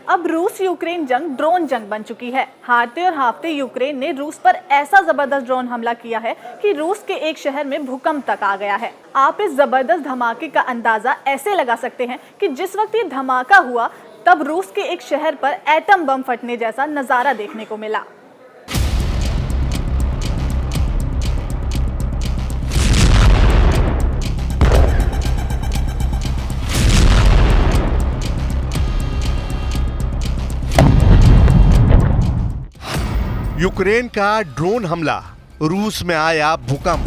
अब रूस यूक्रेन जंग ड्रोन जंग बन चुकी है। हारते और हारते यूक्रेन ने रूस पर ऐसा जबरदस्त ड्रोन हमला किया है कि रूस के एक शहर में भूकंप तक आ गया है। आप इस जबरदस्त धमाके का अंदाजा ऐसे लगा सकते हैं कि जिस वक्त ये धमाका हुआ तब रूस के एक शहर पर एटम बम फटने जैसा नजारा देखने को मिला। यूक्रेन का ड्रोन हमला, रूस में आया भूकंप।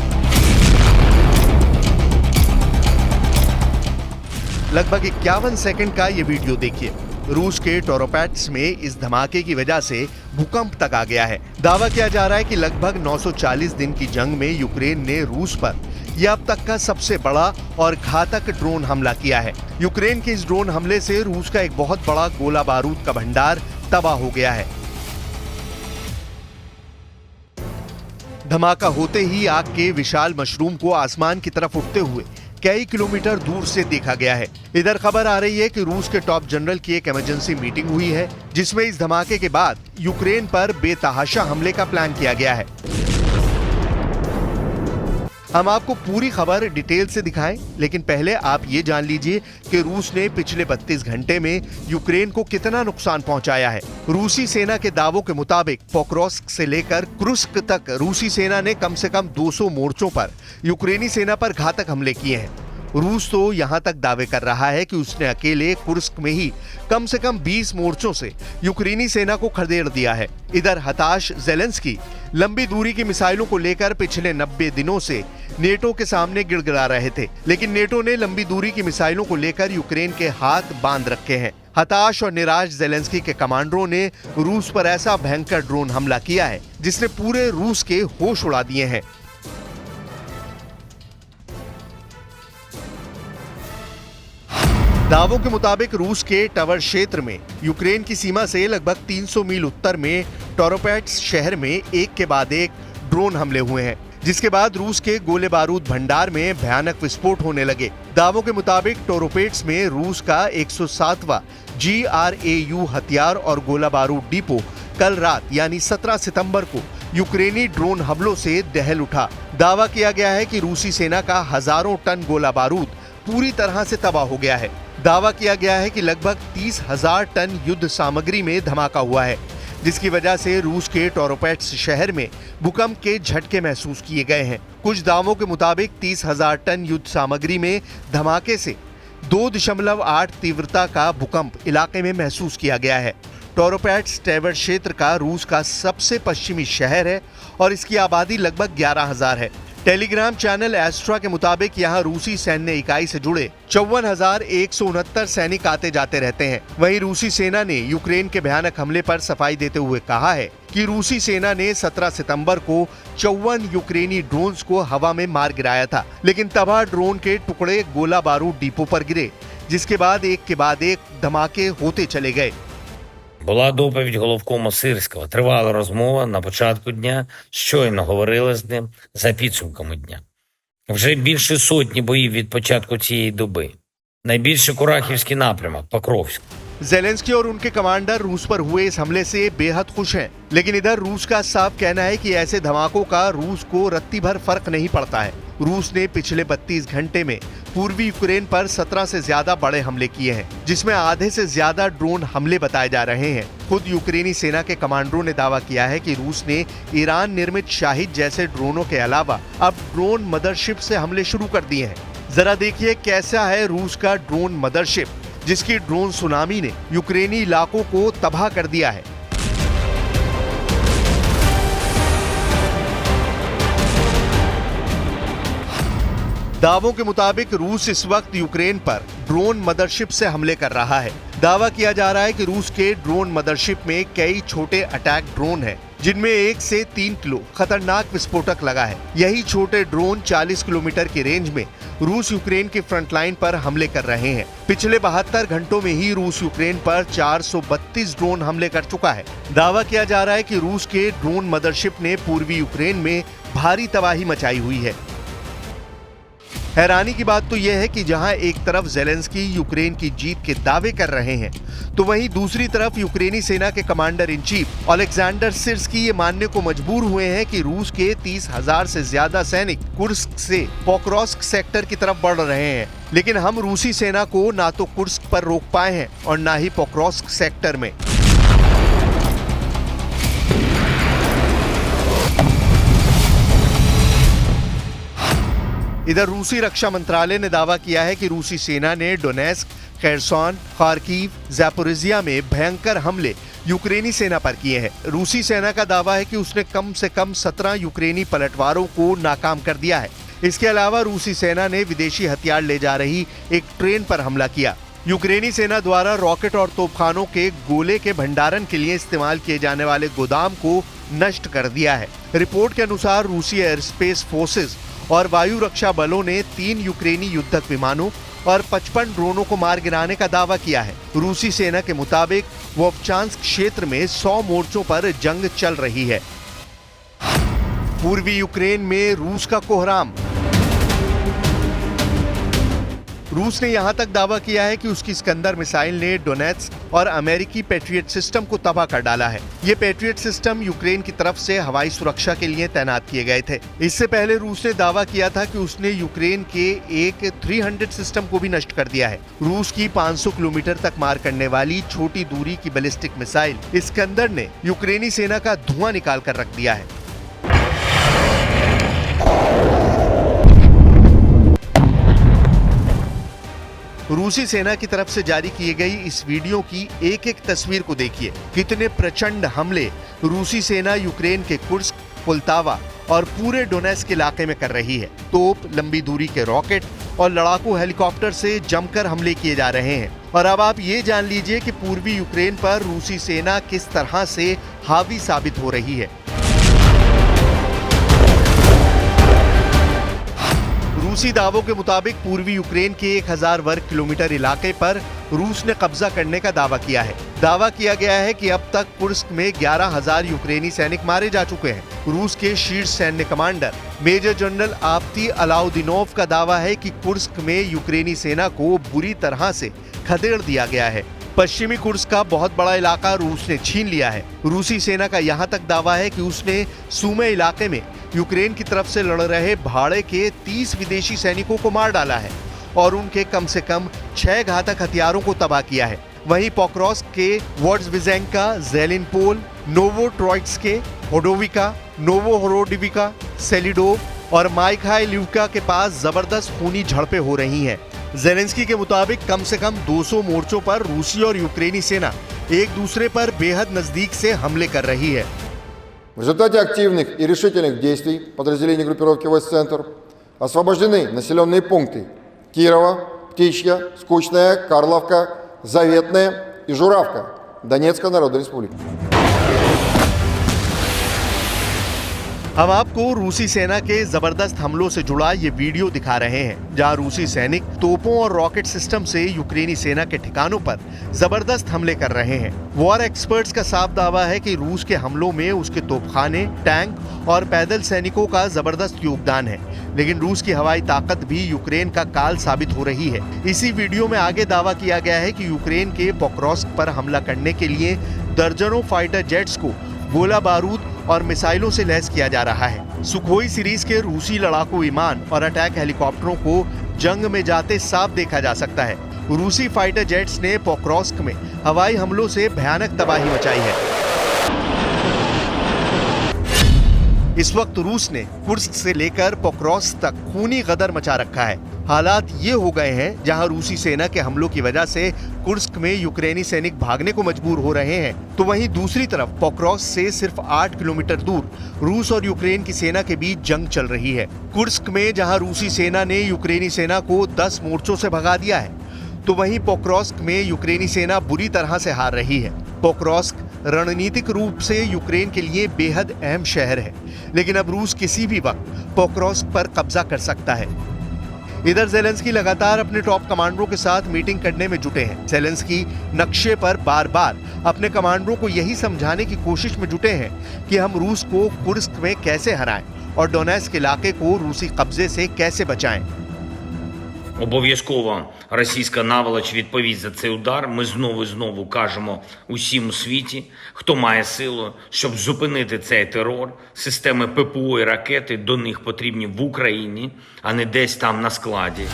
लगभग 51 सेकंड का ये वीडियो देखिए। रूस के टोरोपैट्स में इस धमाके की वजह से भूकंप तक आ गया है। दावा किया जा रहा है कि लगभग 940 दिन की जंग में यूक्रेन ने रूस पर यह अब तक का सबसे बड़ा और घातक ड्रोन हमला किया है। यूक्रेन के इस ड्रोन हमले से रूस का एक बहुत बड़ा गोला बारूद का भंडार तबाह हो गया है। धमाका होते ही आग के विशाल मशरूम को आसमान की तरफ उठते हुए कई किलोमीटर दूर से देखा गया है। इधर खबर आ रही है कि रूस के टॉप जनरल की एक इमरजेंसी मीटिंग हुई है, जिसमें इस धमाके के बाद यूक्रेन पर बेतहाशा हमले का प्लान किया गया है। हम आपको पूरी खबर डिटेल से दिखाएं, लेकिन पहले आप ये जान लीजिए कि रूस ने पिछले 32 घंटे में यूक्रेन को कितना नुकसान पहुंचाया है। रूसी सेना के दावों के मुताबिक पोक्रोस्क से लेकर कुर्स्क तक रूसी सेना ने कम से कम 200 मोर्चों पर यूक्रेनी सेना पर घातक हमले किए हैं। रूस तो यहां तक दावे कर रहा है कि उसने अकेले कुर्स्क में ही कम से कम 20 मोर्चों से यूक्रेनी सेना को खदेड़ दिया है। इधर हताश ज़ेलेंस्की लंबी दूरी की मिसाइलों को लेकर पिछले 90 दिनों से नेटो के सामने गिड़गिड़ा रहे थे, लेकिन नेटो ने लंबी दूरी की मिसाइलों को लेकर यूक्रेन के हाथ बांध रखे हैं। हताश और निराश ज़ेलेंस्की के कमांडरों ने रूस पर ऐसा भयंकर ड्रोन हमला किया है जिसने पूरे रूस के होश उड़ा दिए हैं। दावों के मुताबिक रूस के टवर क्षेत्र में यूक्रेन की सीमा से लगभग 300 मील उत्तर में टोरोपैट्स शहर में एक के बाद एक ड्रोन हमले हुए हैं, जिसके बाद रूस के गोले बारूद भंडार में भयानक विस्फोट होने लगे। दावों के मुताबिक टोरोपैट्स में रूस का 107वां GRAU हथियार और गोला बारूद डिपो कल रात यानी 17 सितंबर को यूक्रेनी ड्रोन हमलों से दहल उठा। दावा किया गया है कि रूसी सेना का हजारों टन गोला बारूद पूरी तरह से तबाह हो गया है। दावा किया गया है कि लगभग 30,000 टन युद्ध सामग्री में धमाका हुआ है, जिसकी वजह से रूस के टोरोपैट्स शहर में भूकंप के झटके महसूस किए गए हैं। कुछ दावों के मुताबिक 30,000 टन युद्ध सामग्री में धमाके से 2.8 तीव्रता का भूकंप इलाके में महसूस किया गया है। टोरोपैट्स टैवर क्षेत्र का रूस का सबसे पश्चिमी शहर है और इसकी आबादी लगभग 11,000 है। टेलीग्राम चैनल एस्ट्रा के मुताबिक यहाँ रूसी सैन्य इकाई से जुड़े 54,169 सैनिक आते जाते रहते हैं। वहीं रूसी सेना ने यूक्रेन के भयानक हमले पर सफाई देते हुए कहा है कि रूसी सेना ने 17 सितंबर को 54 यूक्रेनी ड्रोन्स को हवा में मार गिराया था, लेकिन तबाह ड्रोन के टुकड़े गोला बारूद डिपो पर गिरे, जिसके बाद एक धमाके होते चले गए। Була доповідь головкому Сирського. Тривала розмова на початку дня. Щойно говорили з ним за підсумками дня. Вже більше сотні боїв від початку цієї доби. Найбільше Курахівський напрямок, Покровськ. ज़ेलेंस्की और उनके कमांडर रूस पर हुए इस हमले से बेहद खुश हैं, लेकिन इधर रूस का साफ कहना है कि ऐसे धमाकों का रूस को रत्ती भर फर्क नहीं पड़ता है। रूस ने पिछले 32 घंटे में पूर्वी यूक्रेन पर 17 से ज्यादा बड़े हमले किए हैं, जिसमें आधे से ज्यादा ड्रोन हमले बताए जा रहे हैं। खुद यूक्रेनी सेना के कमांडरों ने दावा किया है कि रूस ने ईरान निर्मित शाहिद जैसे ड्रोनों के अलावा अब ड्रोन मदरशिप से हमले शुरू कर दिए हैं। जरा देखिए कैसा है रूस का ड्रोन मदरशिप, जिसकी ड्रोन सुनामी ने यूक्रेनी इलाकों को तबाह कर दिया है। दावों के मुताबिक रूस इस वक्त यूक्रेन पर ड्रोन मदरशिप से हमले कर रहा है। दावा किया जा रहा है कि रूस के ड्रोन मदरशिप में कई छोटे अटैक ड्रोन हैं, जिनमें 1 से 3 किलो खतरनाक विस्फोटक लगा है। यही छोटे ड्रोन 40 किलोमीटर की रेंज में रूस यूक्रेन की फ्रंटलाइन पर हमले कर रहे हैं। पिछले 72 घंटों में ही रूस यूक्रेन पर 432 ड्रोन हमले कर चुका है। दावा किया जा रहा है कि रूस के ड्रोन मदरशिप ने पूर्वी यूक्रेन में भारी तबाही मचाई हुई है। हैरानी की बात तो यह है कि जहां एक तरफ ज़ेलेंस्की यूक्रेन की जीत के दावे कर रहे हैं, तो वहीं दूसरी तरफ यूक्रेनी सेना के कमांडर इन चीफ ओलेक्जेंडर सिर्स्की ये मानने को मजबूर हुए हैं कि रूस के 30,000 से ज्यादा सैनिक कुर्स्क से पोक्रोस्क सेक्टर की तरफ बढ़ रहे हैं, लेकिन हम रूसी सेना को ना तो कुर्स्क पर रोक पाए हैं और ना ही पोक्रोस्क सेक्टर में। इधर रूसी रक्षा मंत्रालय ने दावा किया है कि रूसी सेना ने डोनेस्क, खेरसोन, खार्किव, ज़ैपोरिज़िया में भयंकर हमले यूक्रेनी सेना पर किए हैं। रूसी सेना का दावा है कि उसने कम से कम 17 यूक्रेनी पलटवारों को नाकाम कर दिया है। इसके अलावा रूसी सेना ने विदेशी हथियार ले जा रही एक ट्रेन पर हमला किया। यूक्रेनी सेना द्वारा रॉकेट और तोपखानों के गोले के भंडारण के लिए इस्तेमाल किए जाने वाले गोदाम को नष्ट कर दिया है। रिपोर्ट के अनुसार रूसी एयरस्पेस फोर्सेस और वायु रक्षा बलों ने 3 यूक्रेनी युद्धक विमानों और 55 ड्रोनों को मार गिराने का दावा किया है। रूसी सेना के मुताबिक वोवचांस्क क्षेत्र में 100 मोर्चों पर जंग चल रही है। पूर्वी यूक्रेन में रूस का कोहराम। रूस ने यहां तक दावा किया है कि उसकी स्कंदर मिसाइल ने डोनेत्स्क और अमेरिकी पैट्रियट सिस्टम को तबाह कर डाला है। ये पैट्रियट सिस्टम यूक्रेन की तरफ से हवाई सुरक्षा के लिए तैनात किए गए थे। इससे पहले रूस ने दावा किया था कि उसने यूक्रेन के एक 300 सिस्टम को भी नष्ट कर दिया है। रूस की 500 किलोमीटर तक मार करने वाली छोटी दूरी की बैलिस्टिक मिसाइल स्कंदर ने यूक्रेनी सेना का धुआं निकाल कर रख दिया है। रूसी सेना की तरफ से जारी की गई इस वीडियो की एक एक तस्वीर को देखिए। कितने प्रचंड हमले रूसी सेना यूक्रेन के कुर्स्क, पुल्तावा और पूरे डोनेस्क इलाके में कर रही है। तोप, लंबी दूरी के रॉकेट और लड़ाकू हेलीकॉप्टर से जमकर हमले किए जा रहे हैं। और अब आप ये जान लीजिए कि पूर्वी यूक्रेन पर रूसी सेना किस तरह से हावी साबित हो रही है। रूसी दावों के मुताबिक पूर्वी यूक्रेन के 1000 वर्ग किलोमीटर इलाके पर रूस ने कब्जा करने का दावा किया है। दावा किया गया है कि अब तक कुर्स्क में 11,000 यूक्रेनी सैनिक मारे जा चुके हैं। रूस के शीर्ष सैन्य कमांडर मेजर जनरल आप्ती अलाउदीनोव का दावा है कि कुर्स्क में यूक्रेनी सेना को बुरी तरह से खदेड़ दिया गया है। पश्चिमी कुर्स्क का बहुत बड़ा इलाका रूस ने छीन लिया है। रूसी सेना का यहाँ तक दावा है कि उसने सूमे इलाके में यूक्रेन की तरफ से लड़ रहे भाड़े के 30 विदेशी सैनिकों को मार डाला है और उनके कम से कम 6 घातक हथियारों को तबाह किया है। वहीं पोक्रोस्क के वोड्सविजेंका, ज़ेलिनपोल, नोवोट्रोइट्स्के, होडोविका, नोवोहोरोडिविका, सेलिडोव और माइखाइलिवका के पास जबरदस्त खूनी झड़पें हो रही हैं। ज़ेलेंस्की के मुताबिक कम से कम 200 मोर्चों पर रूसी और यूक्रेनी सेना एक दूसरे पर बेहद नजदीक से हमले कर रही है। В результате активных и решительных действий подразделений группировки «Войск-Центр» освобождены населенные пункты Кирова, Птичья, Скучная, Карловка, Заветная и Журавка Донецкой Народной Республики. हम आपको रूसी सेना के जबरदस्त हमलों से जुड़ा ये वीडियो दिखा रहे हैं, जहां रूसी सैनिक तोपों और रॉकेट सिस्टम से यूक्रेनी सेना के ठिकानों पर जबरदस्त हमले कर रहे हैं। वॉर एक्सपर्ट्स का साफ दावा है कि रूस के हमलों में उसके तोपखाने, टैंक और पैदल सैनिकों का जबरदस्त योगदान है, लेकिन रूस की हवाई ताकत भी यूक्रेन का काल साबित हो रही है। इसी वीडियो में आगे दावा किया गया है कि यूक्रेन के पोक्रोस्क पर हमला करने के लिए दर्जनों फाइटर जेट्स को गोला बारूद और मिसाइलों से लैस किया जा रहा है। सुखोई सीरीज के रूसी लड़ाकू विमान और अटैक हेलीकॉप्टरों को जंग में जाते साफ देखा जा सकता है। रूसी फाइटर जेट्स ने पोक्रोस्क में हवाई हमलों से भयानक तबाही मचाई है। इस वक्त रूस ने कुर्स्क से लेकर पोक्रोस्क तक खूनी गदर मचा रखा है। हालात ये हो गए हैं जहां रूसी सेना के हमलों की वजह से कुर्स्क में यूक्रेनी सैनिक भागने को मजबूर हो रहे हैं, तो वहीं दूसरी तरफ पोक्रोस्क से सिर्फ 8 किलोमीटर दूर रूस और यूक्रेन की सेना के बीच जंग चल रही है। कुर्स्क में जहां रूसी सेना ने यूक्रेनी सेना को 10 मोर्चों से भगा दिया है, तो वहीं पोक्रोस्क में यूक्रेनी सेना बुरी तरह से हार रही है। पोक्रोस्क रणनीतिक रूप से यूक्रेन के लिए बेहद अहम शहर है, लेकिन अब रूस किसी भी वक्त पोक्रोस्क पर कब्जा कर सकता है। इधर ज़ेलेंस्की लगातार अपने टॉप कमांडरों के साथ मीटिंग करने में जुटे हैं। ज़ेलेंस्की नक्शे पर बार बार अपने कमांडरों को यही समझाने की कोशिश में जुटे हैं कि हम रूस को कुर्स्क में कैसे हराएं और डोनेस्क इलाके को रूसी कब्जे से कैसे बचाएं। Обов'язково російська наволоч відповість за цей удар. Ми знову і знову кажемо усім у світі, хто має силу, щоб зупинити цей терор. Системи ППО і ракети до них потрібні в Україні, а не десь там на складі.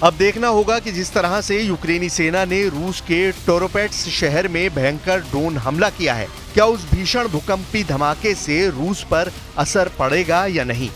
अब देखना होगा कि जिस तरह से यूक्रेनी सेना ने रूस के टोरोपेट्स शहर में भयंकर ड्रोन हमला किया है, क्या उस भीषण भूकंपी धमाके से रूस पर असर पड़ेगा या नहीं।